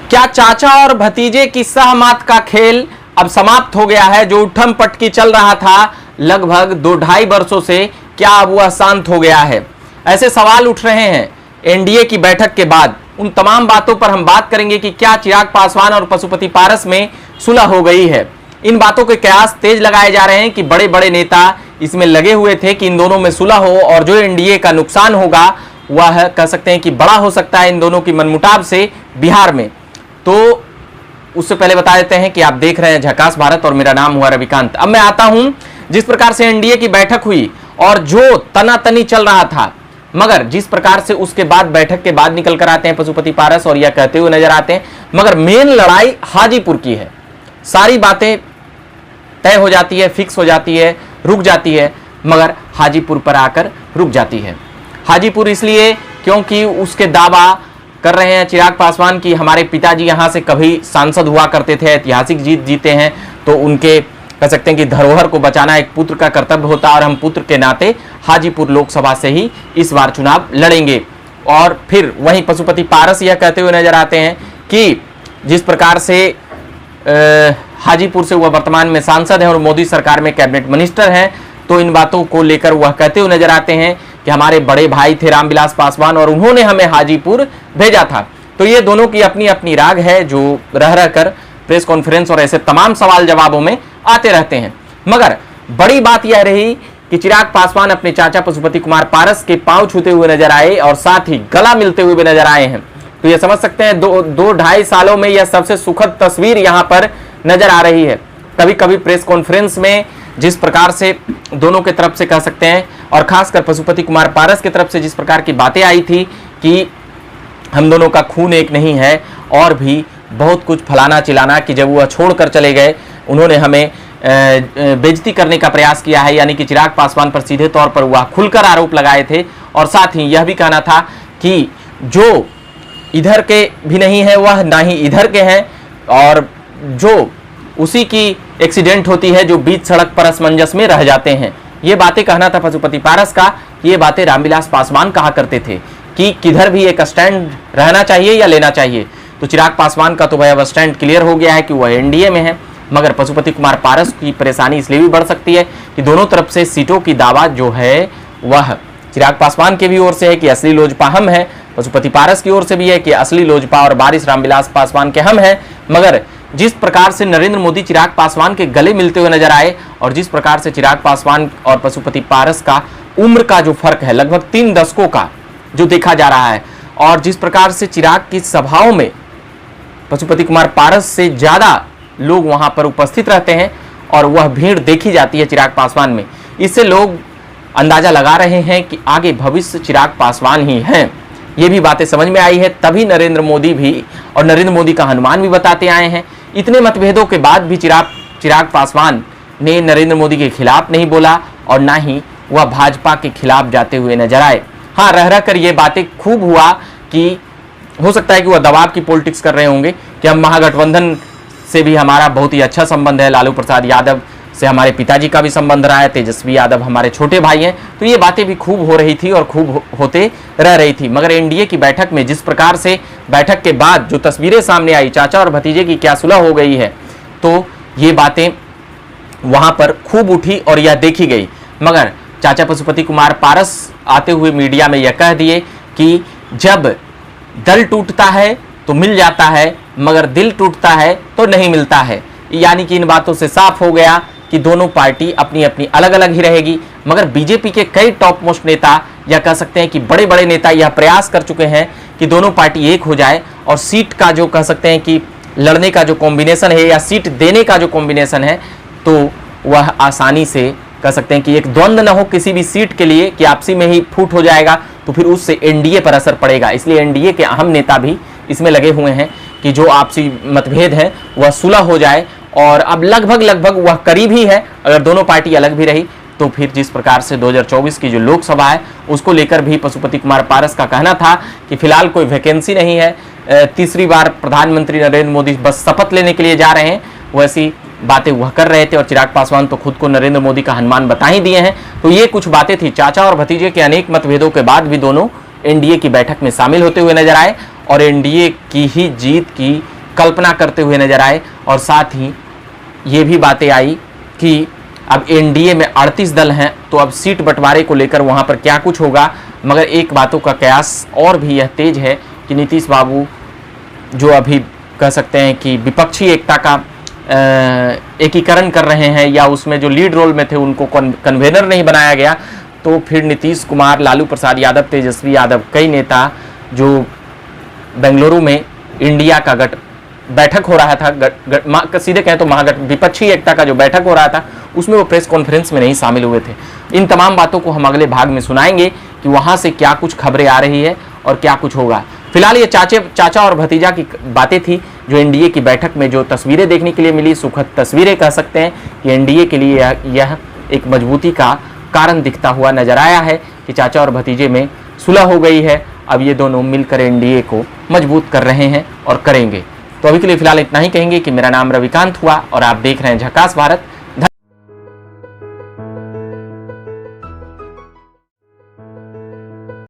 क्या चाचा और भतीजे की सहमत का खेल अब समाप्त हो गया है? जो उठम पटकी चल रहा था लगभग 2-2.5 वर्षों से, क्या अब वह शांत हो गया है? ऐसे सवाल उठ रहे हैं एनडीए की बैठक के बाद। उन तमाम बातों पर हम बात करेंगे कि क्या चिराग पासवान और पशुपति पारस में सुलह हो गई है। इन बातों के कयास तेज लगाए जा रहे हैं कि बड़े बड़े नेता इसमें लगे हुए थे कि इन दोनों में सुलह हो, और जो एनडीए का नुकसान होगा वह कह सकते हैं कि बड़ा हो सकता है इन दोनों की मनमुटाव से बिहार में। तो उससे पहले बता देते हैं कि आप देख रहे हैं झकास भारत और मेरा नाम हुआ रविकांत। अब मैं आता हूं, जिस प्रकार से एनडीए की बैठक हुई और जो तनातनी चल रहा था, मगर जिस प्रकार से उसके बाद बैठक के बाद निकल कर आते हैं पशुपति पारस और यह कहते हुए नजर आते हैं, मगर मेन लड़ाई हाजीपुर की है। सारी बातें तय हो जाती है, फिक्स हो जाती है, रुक जाती है, मगर हाजीपुर पर आकर रुक जाती है। हाजीपुर इसलिए क्योंकि उसके दावा कर रहे हैं चिराग पासवान की हमारे पिताजी यहाँ से कभी सांसद हुआ करते थे, ऐतिहासिक जीत जीते हैं, तो उनके कह सकते हैं कि धरोहर को बचाना एक पुत्र का कर्तव्य होता है, और हम पुत्र के नाते हाजीपुर लोकसभा से ही इस बार चुनाव लड़ेंगे। और फिर वहीं पशुपति पारस यह कहते हुए नजर आते हैं कि जिस प्रकार से हाजीपुर से वह वर्तमान में सांसद हैं और मोदी सरकार में कैबिनेट मिनिस्टर हैं, तो इन बातों को लेकर वह कहते हुए नजर आते हैं कि हमारे बड़े भाई थे रामविलास पासवान और उन्होंने हमें हाजीपुर भेजा था। तो ये दोनों की अपनी अपनी राग है जो रह रहकर प्रेस कॉन्फ्रेंस और ऐसे तमाम सवाल जवाबों में आते रहते हैं। मगर बड़ी बात यह रही कि चिराग पासवान अपने चाचा पशुपति कुमार पारस के पांव छूते हुए नजर आए और साथ ही गला मिलते हुए भी नजर आए हैं। तो ये समझ सकते हैं 2-2.5 सालों में यह सबसे सुखद तस्वीर यहां पर नजर आ रही है। कभी कभी प्रेस कॉन्फ्रेंस में जिस प्रकार से दोनों के तरफ से कह सकते हैं, और खासकर पशुपति कुमार पारस की तरफ से जिस प्रकार की बातें आई थी कि हम दोनों का खून एक नहीं है, और भी बहुत कुछ फलाना चिलाना, कि जब वह छोड़कर चले गए उन्होंने हमें बेइज्जती करने का प्रयास किया है, यानी कि चिराग पासवान पर सीधे तौर पर वह खुलकर आरोप लगाए थे। और साथ ही यह भी कहना था कि जो इधर के भी नहीं है वह ना ही इधर के हैं, और जो उसी की एक्सीडेंट होती है जो बीच सड़क पर असमंजस में रह जाते हैं। ये बातें कहना था पशुपति पारस का। ये बातें रामविलास पासवान कहा करते थे कि किधर भी एक स्टैंड रहना चाहिए या लेना चाहिए। तो चिराग पासवान का तो वह स्टैंड क्लियर हो गया है कि वह एनडीए में है, मगर पशुपति कुमार पारस की परेशानी इसलिए भी बढ़ सकती है कि दोनों तरफ से सीटों की दावा जो है वह चिराग पासवान के भी ओर से है कि असली लोजपा हम है, पशुपति पारस की ओर से भी है कि असली लोजपा और वारिस रामविलास पासवान के हम हैं। मगर जिस प्रकार से नरेंद्र मोदी चिराग पासवान के गले मिलते हुए नजर आए, और जिस प्रकार से चिराग पासवान और पशुपति पारस का उम्र का जो फर्क है लगभग 3 दशकों का जो देखा जा रहा है, और जिस प्रकार से चिराग की सभाओं में पशुपति कुमार पारस से ज्यादा लोग वहां पर उपस्थित रहते हैं और वह भीड़ देखी जाती है चिराग पासवान में, इससे लोग अंदाजा लगा रहे हैं कि आगे भविष्य चिराग पासवान ही हैं। ये भी बातें समझ में आई है, तभी नरेंद्र मोदी भी और नरेंद्र मोदी का हनुमान भी बताते आए हैं। इतने मतभेदों के बाद भी चिराग पासवान ने नरेंद्र मोदी के खिलाफ नहीं बोला और ना ही वह भाजपा के खिलाफ जाते हुए नजर आए। हाँ, रह रह कर ये बातें खूब हुआ कि हो सकता है कि वह दबाव की पॉलिटिक्स कर रहे होंगे कि हम महागठबंधन से भी हमारा बहुत ही अच्छा संबंध है, लालू प्रसाद यादव से हमारे पिताजी का भी संबंध रहा है, तेजस्वी यादव हमारे छोटे भाई हैं। तो ये बातें भी खूब हो रही थी और खूब होते रह रही थी। मगर एनडीए की बैठक में जिस प्रकार से बैठक के बाद जो तस्वीरें सामने आई, चाचा और भतीजे की क्या सुलह हो गई है, तो ये बातें वहां पर खूब उठी और यह देखी गई। मगर चाचा पशुपति कुमार पारस आते हुए मीडिया में यह कह दिए कि जब दल टूटता है तो मिल जाता है, मगर दिल टूटता है तो नहीं मिलता है। यानी कि इन बातों से साफ हो गया कि दोनों पार्टी अपनी अपनी अलग अलग ही रहेगी। मगर बीजेपी के कई टॉप मोस्ट नेता या कह सकते हैं कि बड़े बड़े नेता यह प्रयास कर चुके हैं कि दोनों पार्टी एक हो जाए और सीट का जो कह सकते हैं कि लड़ने का जो कॉम्बिनेशन है या सीट देने का जो कॉम्बिनेशन है, तो वह आसानी से कह सकते हैं कि एक द्वंद्व न हो किसी भी सीट के लिए कि आपसी में ही फूट हो जाएगा, तो फिर उससे एनडीए पर असर पड़ेगा। इसलिए एनडीए के अहम नेता भी इसमें लगे हुए हैं कि जो आपसी मतभेद है वह सुलह हो जाए, और अब लगभग वह करीब ही है। अगर दोनों पार्टी अलग भी रही तो फिर जिस प्रकार से 2024 की जो लोकसभा है उसको लेकर भी पशुपति कुमार पारस का कहना था कि फिलहाल कोई वैकेंसी नहीं है, तीसरी बार प्रधानमंत्री नरेंद्र मोदी बस शपथ लेने के लिए जा रहे हैं, वैसी बातें वह कर रहे थे। और चिराग पासवान तो खुद को नरेंद्र मोदी का हनुमान बता ही दिए हैं। तो ये कुछ बातें थी। चाचा और भतीजे के अनेक मतभेदों के बाद भी दोनों एनडीए की बैठक में शामिल होते हुए नजर आए और एनडीए की ही जीत की कल्पना करते हुए नजर आए। और साथ ही ये भी बातें आई कि अब एनडीए में 38 दल हैं, तो अब सीट बंटवारे को लेकर वहाँ पर क्या कुछ होगा। मगर एक बातों का कयास और भी यह तेज है कि नीतीश बाबू जो अभी कह सकते हैं कि विपक्षी एकता का एकीकरण कर रहे हैं, या उसमें जो लीड रोल में थे उनको कन्वेनर नहीं बनाया गया, तो फिर नीतीश कुमार, लालू प्रसाद यादव, तेजस्वी यादव, कई नेता जो बेंगलुरु में इंडिया का बैठक हो रहा था, सीधे कहें तो महागठ विपक्षी एकता का जो बैठक हो रहा था, उसमें वो प्रेस कॉन्फ्रेंस में नहीं शामिल हुए थे। इन तमाम बातों को हम अगले भाग में सुनाएंगे कि वहाँ से क्या कुछ खबरें आ रही है और क्या कुछ होगा। फिलहाल ये चाचा और भतीजा की बातें थी जो एनडीए की बैठक में जो तस्वीरें देखने के लिए मिली, सुखद तस्वीरें कह सकते हैं कि एनडीए के लिए यह एक मजबूती का कारण दिखता हुआ नजर आया है कि चाचा और भतीजे में सुलह हो गई है। अब ये दोनों मिलकर एनडीए को मजबूत कर रहे हैं और करेंगे। तो अभी के लिए फिलहाल इतना ही कहेंगे कि मेरा नाम रविकांत हुआ और आप देख रहे हैं झकास भारत।